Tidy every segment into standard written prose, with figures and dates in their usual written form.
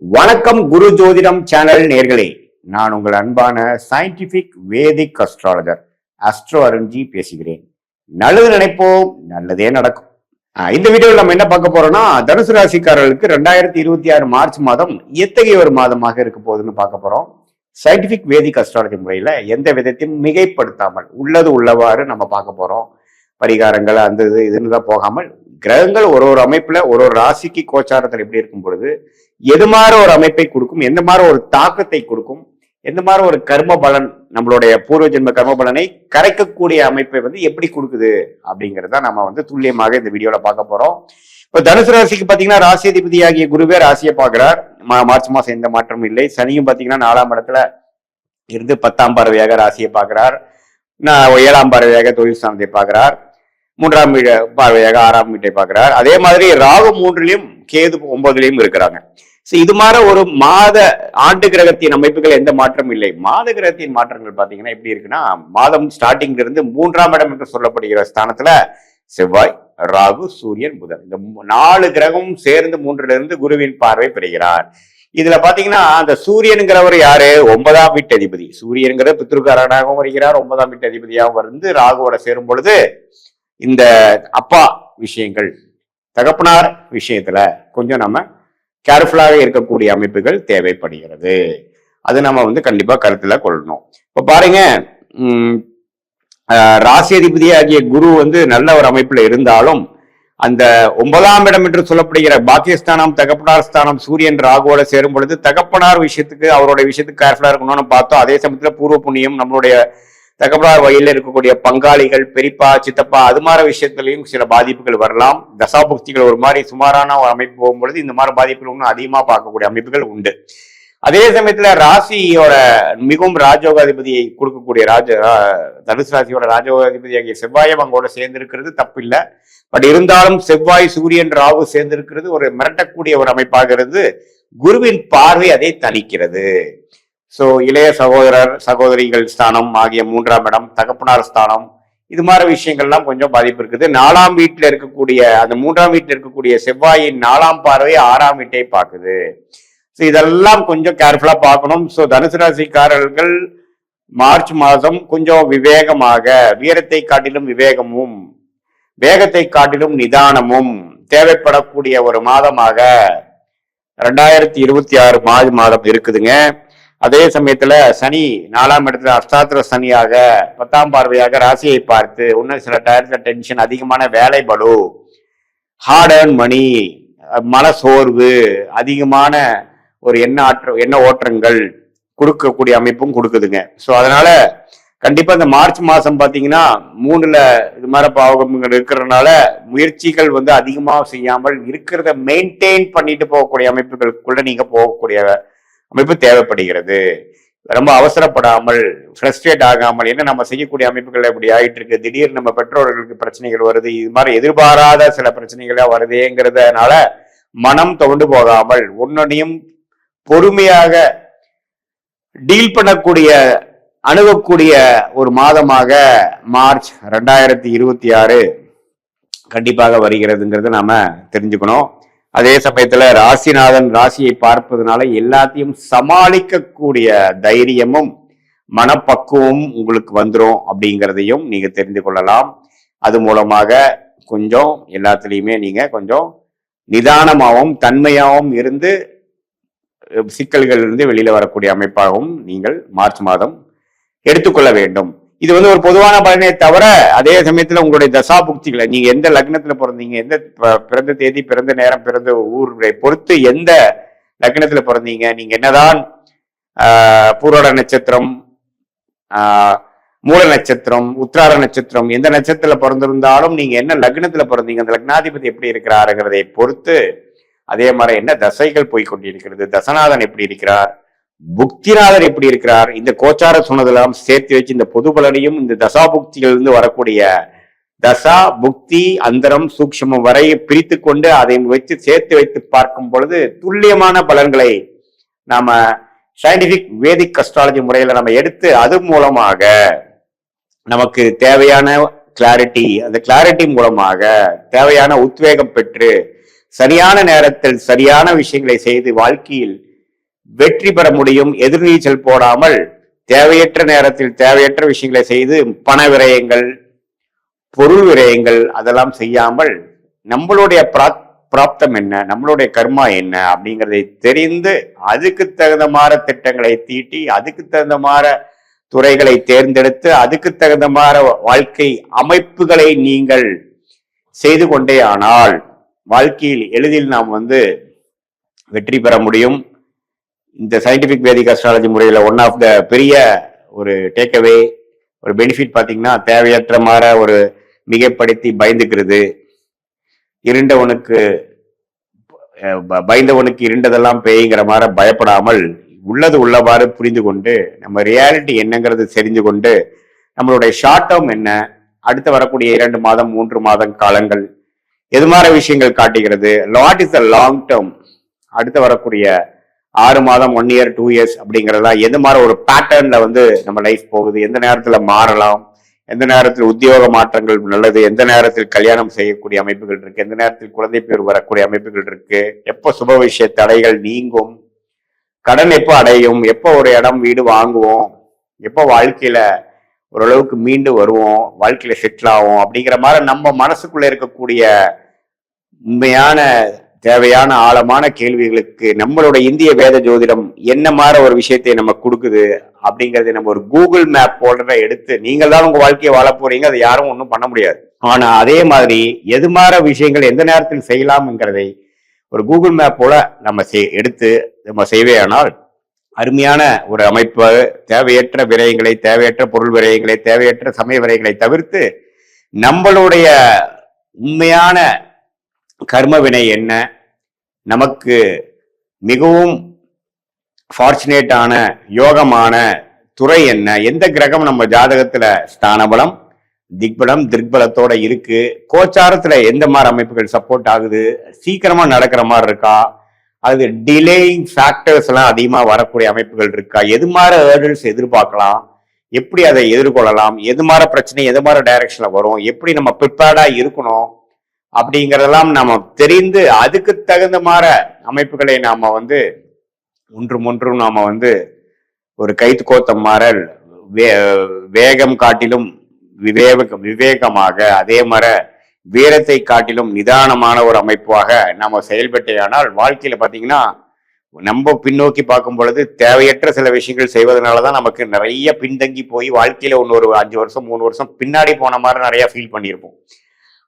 வணக்கம் குரு ஜோதிடம் சேனல் நேர்களே, நான் உங்கள் அன்பான சயின்டிபிக் வேதிக் அஸ்ட்ராலஜர் அஸ்ட்ரோ அருண்ஜி பேசுகிறேன். நல்லது நினைப்போம், நல்லதே நடக்கும். இந்த வீடியோவில் நம்ம என்ன பார்க்க போறோம்னா, தனுசு ராசிக்காரர்களுக்கு 2026 மார்ச் மாதம் எத்தகைய ஒரு மாதமாக இருக்க போகுதுன்னு பார்க்க போறோம். சயின்டிபிக் வேதிக் அஸ்ட்ராலஜி முறையில எந்த விதத்தையும் மிகைப்படுத்தாமல் உள்ளது உள்ளவாறு நம்ம பார்க்க போறோம். பரிகாரங்கள் அந்த இதுன்னு தான் போகாமல், கிரகங்கள் ஒரு அமைப்புல ஒரு ராசிக்கு கோச்சாரத்தில் எப்படி இருக்கும் பொழுது எது மாதிரி ஒரு அமைப்பை கொடுக்கும், எந்த மாதிரி ஒரு தாக்கத்தை கொடுக்கும், எந்த மாதிரி ஒரு கர்ம பலன், நம்மளுடைய பூர்வ ஜென்ம கர்ம பலனை கரைக்கக்கூடிய அமைப்பை எப்படி கொடுக்குது அப்படிங்கிறத நம்ம துல்லியமாக இந்த வீடியோல பார்க்க போறோம். இப்போ தனுசு ராசிக்கு பாத்தீங்கன்னா ராசி அதிபதி ஆகிய குருவே ராசியை பார்க்கிறார். மார்ச் மாசம் எந்த மாற்றமும் இல்லை. சனியும் பாத்தீங்கன்னா 4ஆம் இடத்துல இருந்து 10ஆம் பார்வையாக ராசியை பார்க்கிறார். 7ஆம் பார்வையாக தொழில் ஸ்தானத்தை பார்க்கிறார். 3ஆம் பார்வையாக 6ஆம் வீட்டை பார்க்கிறார். அதே மாதிரி ராகு 3லையும் கேது 9லையும் இருக்கிறாங்க. இது மாதிரி ஒரு மாத ஆண்டு கிரகத்தின் அமைப்புகள் எந்த மாற்றம் இல்லை. மாத கிரகத்தின் மாற்றங்கள் பாத்தீங்கன்னா எப்படி இருக்குன்னா, மாதம் ஸ்டார்டிங்ல இருந்து 3ஆம் இடம் என்று சொல்லப்படுகிற ஸ்தானத்துல செவ்வாய், ராகு, சூரியன், புதன், இந்த 4 கிரகமும் சேர்ந்து 3ல இருந்து குருவின் பார்வை பெறுகிறார். இதுல பாத்தீங்கன்னா அந்த சூரியனுங்கிறவர் யாரு? 9ஆம் வீட்டு அதிபதி. சூரியன்கிற பித்ருக்காரனாகவும் வருகிறார். 9ஆம் வீட்டு அதிபதியாகவும் வந்து ராகுவோட சேரும் பொழுது இந்த அப்பா விஷயங்கள், தகப்பனார் விஷயத்துல கொஞ்சம் நம்ம கேர்ஃபுல்லாக இருக்கக்கூடிய அமைப்புகள் தேவைப்படுகிறது. அது நம்ம கண்டிப்பா கருத்துல கொள்ளணும். இப்ப பாருங்க, ராசி அதிபதி ஆகிய குரு நல்ல ஒரு அமைப்புல இருந்தாலும் அந்த 9ஆம் இடம் என்று சொல்லப்படுகிற பாக்கியஸ்தானம், தகப்பனார் ஸ்தானம் சூரியன் ராகுவோட சேரும் பொழுது தகப்பனார் விஷயத்துக்கு, அவருடைய விஷயத்துக்கு கேர்ஃபுல்லா இருக்கணும்னு பார்த்தோம். அதே சமயத்துல பூர்வ புண்ணியம், நம்மளுடைய தகப்பனார் வகையில் இருக்கக்கூடிய பங்காளிகள், பெரியப்பா, சித்தப்பா, அது மாதிரி விஷயத்திலையும் சில பாதிப்புகள் வரலாம். தசாபுக்திகள் ஒரு மாதிரி சுமாரான ஒரு அமைப்பு போகும்பொழுது இந்த மாதிரி பாதிப்புகள் இன்னும் அதிகமா பார்க்கக்கூடிய அமைப்புகள் உண்டு. அதே சமயத்துல ராசியோட மிகவும் ராஜயோகாதிபதியை கொடுக்கக்கூடிய தனுசு ராசியோட ராஜயோகாதிபதி ஆகிய செவ்வாயம் அங்கோட சேர்ந்திருக்கிறது தப்பு இல்லை. பட் இருந்தாலும் செவ்வாய், சூரியன், ராகு சேர்ந்திருக்கிறது ஒரு மிரட்டக்கூடிய ஒரு அமைப்பாகிறது. குருவின் பார்வை அதை தணிக்கிறது. இளைய சகோதரர் சகோதரிகள் ஸ்தானம் ஆகிய 3ஆம் இடம், தகப்பனார் ஸ்தானம், இது மாதிரி விஷயங்கள்லாம் கொஞ்சம் பாதிப்பு இருக்குது. 4ஆம் வீட்டுல இருக்கக்கூடிய அந்த 3ஆம் வீட்டுல இருக்கக்கூடிய செவ்வாயின் 4ஆம் பார்வை 6ஆம் வீட்டை பார்க்குது. இதெல்லாம் கொஞ்சம் கேர்ஃபுல்லா பார்க்கணும். தனுசு ராசிக்காரர்கள் மார்ச் மாதம் கொஞ்சம் விவேகமாக, வீரத்தை காட்டிலும் விவேகமும் வேகத்தை காட்டிலும் நிதானமும் தேவைப்படக்கூடிய ஒரு மாதமாக 2026 மார்ச் மாதம் இருக்குதுங்க. அதே சமயத்துல சனி 4ஆம் இடத்துல அஷ்டாத்திர சனியாக 10ஆம் பார்வையாக ராசியை பார்த்து இன்னும் சில டயர்ல டென்ஷன், அதிகமான வேலை பளு, ஹார்ட் ஏர்ன் மணி, மன சோர்வு, அதிகமான ஒரு எண்ண ஓட்டங்கள் கொடுக்கக்கூடிய அமைப்பும் கொடுக்குதுங்க. அதனால கண்டிப்பா இந்த மார்ச் மாசம் பாத்தீங்கன்னா 3ல இது மாதிரி பாவகங்கள் இருக்கிறதுனால முயற்சிகள் அதிகமா செய்யாமல் இருக்கிறத மெயின்டைன் பண்ணிட்டு போகக்கூடிய அமைப்புகளுக்குள்ள நீங்க போகக்கூடிய அமைப்பு தேவைப்படுகிறது. ரொம்ப அவசரப்படாமல், ஃப்ரஸ்ட்ரேட் ஆகாமல், என்ன நம்ம செய்யக்கூடிய அமைப்புகள் எப்படி ஆயிட்டு இருக்கு, திடீர்னு நம்ம பெற்றோர்களுக்கு பிரச்சனைகள் வருது, இது மாதிரி எதிர்பாராத சில பிரச்சனைகளா வருதேங்கிறதுனால மனம் துவண்டு போகாமல் ஒன்னொன்னையும் பொறுமையாக டீல் பண்ணக்கூடிய, அணுகக்கூடிய ஒரு மாதமாக மார்ச் 2026 கண்டிப்பாக வருகிறதுங்கிறத நாம தெரிஞ்சுக்கணும். அதே சமயத்துல ராசிநாதன் ராசியை பார்ப்பதனால எல்லாத்தையும் சமாளிக்கக்கூடிய தைரியமும் மனப்பக்குவமும் உங்களுக்கு வந்துடும் அப்படிங்கிறதையும் நீங்க தெரிந்து கொள்ளலாம். அது மூலமாக கொஞ்சம் எல்லாத்துலேயுமே நீங்க கொஞ்சம் நிதானமாகவும் தன்மையாகவும் இருந்து சிக்கல்கள் இருந்து வெளியில வரக்கூடிய அமைப்பாகவும் நீங்கள் மார்ச் மாதம் எடுத்துக்கொள்ள வேண்டும். இது ஒரு பொதுவான பலனே தவிர, அதே சமயத்துல உங்களுடைய தசாபுக்திகளை, நீங்க எந்த லக்னத்துல பிறந்தீங்க, எந்த பிறந்த தேதி, பிறந்த நேரம், பிறந்த ஊரை பொறுத்து எந்த லக்னத்துல பிறந்தீங்க, நீங்க என்னதான் பூரோட நட்சத்திரம், மூல நட்சத்திரம், உத்திராட நட்சத்திரம், எந்த நட்சத்திரத்துல பிறந்திருந்தாலும் நீங்க என்ன லக்னத்துல பிறந்தீங்க, அந்த லக்னாதிபதி எப்படி இருக்கிறாருங்கிறதை பொறுத்து, அதே மாதிரி என்ன தசைகள் போய்கொண்டிருக்கிறது, தசநாதன் எப்படி இருக்கிறார், புக்திநாதர் எப்படி இருக்கிறார், இந்த கோச்சார சொன்னதெல்லாம் சேர்த்து வச்சு இந்த பொது பலனையும் இந்த தசா புக்திகள் இருந்து வரக்கூடிய தசா புக்தி அந்தரம் சூக்ஷ்மம் வரை பிரித்து கொண்டு அதை வச்சு சேர்த்து வைத்து பார்க்கும் பொழுது துல்லியமான பலன்களை நாம சயின்டிபிக் வேதிக் அஸ்ட்ராலஜி முறையில நம்ம எடுத்து அது மூலமாக நமக்கு தேவையான கிளாரிட்டி, அந்த கிளாரிட்டி மூலமாக தேவையான உத்வேகம் பெற்று சரியான நேரத்தில் சரியான விஷயங்களை செய்து வாழ்க்கையில் வெற்றி பெற முடியும். எதிர்நீச்சல் போடாமல் தேவையற்ற நேரத்தில் தேவையற்ற விஷயங்களை செய்து பண விரயங்கள், பொருள் விரயங்கள் அதெல்லாம் செய்யாமல் நம்மளுடைய பிராப்தம் என்ன, நம்மளுடைய கர்மா என்ன அப்படிங்கிறதை தெரிந்து அதுக்கு தகுந்த மாதிரி திட்டங்களை தீட்டி, அதுக்கு தகுந்த மாதிரி துறைகளை தேர்ந்தெடுத்து, அதுக்கு தகுந்த மாதிரி வாழ்க்கை அமைப்புகளை நீங்கள் செய்து கொண்டே ஆனால் வாழ்க்கையில் எளிதில் நாம் வெற்றி பெற முடியும். இந்த சயின்டிபிக் வேதிக் அஸ்ட்ராலஜி முறையில ஒன் ஆஃப் த பெரிய ஒரு டேக்அவே, ஒரு பெனிஃபிட் பார்த்தீங்கன்னா, தேவையற்ற மாதிரி ஒரு மிகைப்படுத்தி பயந்துக்கிறது, பயந்தவனுக்கு இருண்டதெல்லாம் பேய்ங்கிற மாதிரி பயப்படாமல் உள்ளது உள்ளவாறு புரிந்து கொண்டு நம்ம ரியாலிட்டி என்னங்கிறது தெரிந்து கொண்டு நம்மளுடைய ஷார்ட் டேர்ம் என்ன, அடுத்து வரக்கூடிய 2 மாதம் 3 மாதம் காலங்கள் எது மாதிரி விஷயங்கள் காட்டுகிறது, what is the long term, அடுத்து வரக்கூடிய 6 மாதம் 1 இயர் 2 இயர்ஸ் அப்படிங்கிறதெல்லாம் எந்த மாதிரி ஒரு பேட்டர்ன்ல நம்ம லைஃப் போகுது, எந்த நேரத்துல மாறலாம், எந்த நேரத்தில் உத்தியோக மாற்றங்கள் நல்லது, எந்த நேரத்தில் கல்யாணம் செய்யக்கூடிய அமைப்புகள் இருக்கு, எந்த நேரத்தில் குழந்தை பேர் வரக்கூடிய அமைப்புகள் இருக்கு, எப்போ சுப விஷய தடைகள் நீங்கும், கடன் எப்போ அடையும், எப்போ ஒரு இடம் வீடு வாங்குவோம், எப்போ வாழ்க்கையில ஓரளவுக்கு மீண்டு வருவோம், வாழ்க்கையில செட்டில் ஆகும் அப்படிங்கிற மாதிரி நம்ம மனசுக்குள்ள இருக்கக்கூடிய உண்மையான தேவையான ஆழமான கேள்விகளுக்கு நம்மளோட இந்திய வேத ஜோதிடம் என்ன மாதிரி ஒரு விஷயத்தை நம்ம கொடுக்குது அப்படிங்கறத நம்ம ஒரு கூகுள் மேப் போல்டரை எடுத்து, நீங்கள் தான் உங்க வாழ்க்கையை வாழ போறீங்க, அதை யாரும் ஒன்றும் பண்ண முடியாது. ஆனா அதே மாதிரி எது மாதிரி விஷயங்கள் எந்த நேரத்தில் செய்யலாம்ங்கிறதை ஒரு கூகுள் மேப் போல நம்ம எடுத்து நம்ம செய்வே ஆனால் அருமையான ஒரு அமைப்பு. தேவையற்ற விரயங்களை, தேவையற்ற பொருள் விரயங்களை, தேவையற்ற சமய விரயங்களை தவிர்த்து நம்மளுடைய உண்மையான கர்ம வினை என்ன, நமக்கு மிகவும் ஃபார்ச்சுனேட்டான யோகமான துறை என்ன, எந்த கிரகம் நம்ம ஜாதகத்துல ஸ்தானபலம், திக்பலம், திருக்பலத்தோட இருக்கு, கோச்சாரத்துல எந்த மாதிரி அமைப்புகள் சப்போர்ட் ஆகுது, சீக்கிரமா நடக்கிற மாதிரி இருக்கா, அது டிலேயிங் ஃபேக்டர்ஸ் எல்லாம் அதிகமா வரக்கூடிய அமைப்புகள் இருக்கா, எது மாதிரி ஹேர்டில்ஸ் எதிர்பார்க்கலாம், எப்படி அதை எதிர்கொள்ளலாம், எது மாதிரி பிரச்சனை எது மாதிரி டைரக்ஷன்ல வரும், எப்படி நம்ம ப்ரிப்பேர்டா இருக்கணும் அப்படிங்கிறதெல்லாம் நாம தெரிந்து அதுக்கு தகுந்த மாதிரி அமைப்புகளை நாம ஒன்றும் நாம ஒரு கைத்து கோத்த மாறல் வேகம் காட்டிலும் விவேகமாக, அதே மாதிரி வீரத்தை காட்டிலும் நிதானமான ஒரு அமைப்பாக நாம செயல்பட்டேயானால் வாழ்க்கையில பாத்தீங்கன்னா நம்ம பின்னோக்கி பார்க்கும் பொழுது தேவையற்ற சில விஷயங்கள் செய்வதனாலதான் நமக்கு நிறைய பின்தங்கி போய் வாழ்க்கையில ஒரு 5 வருஷம் 3 வருஷம் பின்னாடி போன மாதிரி நிறைய ஃபீல் பண்ணியிருப்போம்.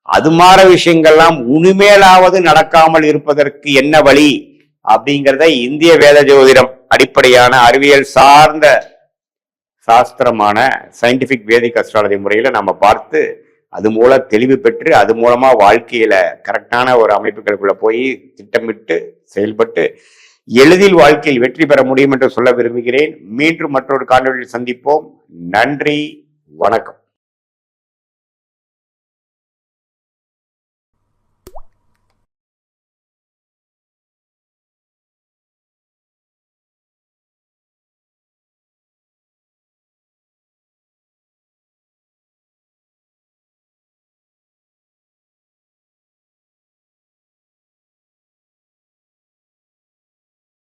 அது மாதிரி விஷயங்கள்லாம் உனிமேலாவது நடக்காமல் இருப்பதற்கு என்ன வழி அப்படிங்கிறத இந்திய வேத ஜோதிடம் அடிப்படையான அறிவியல் சார்ந்த சாஸ்திரமான சயின்டிபிக் வேதிக் அஸ்ட்ராலஜி முறையில நம்ம பார்த்து அது மூலம் தெளிவு பெற்று அது மூலமா வாழ்க்கையில கரெக்டான ஒரு அமைப்புகளுக்குள்ள போய் திட்டமிட்டு செயல்பட்டு எளிதில் வாழ்க்கையில் வெற்றி பெற முடியும் என்று சொல்ல விரும்புகிறேன். மீண்டும் மற்றொரு காணொலியில் சந்திப்போம். நன்றி, வணக்கம்.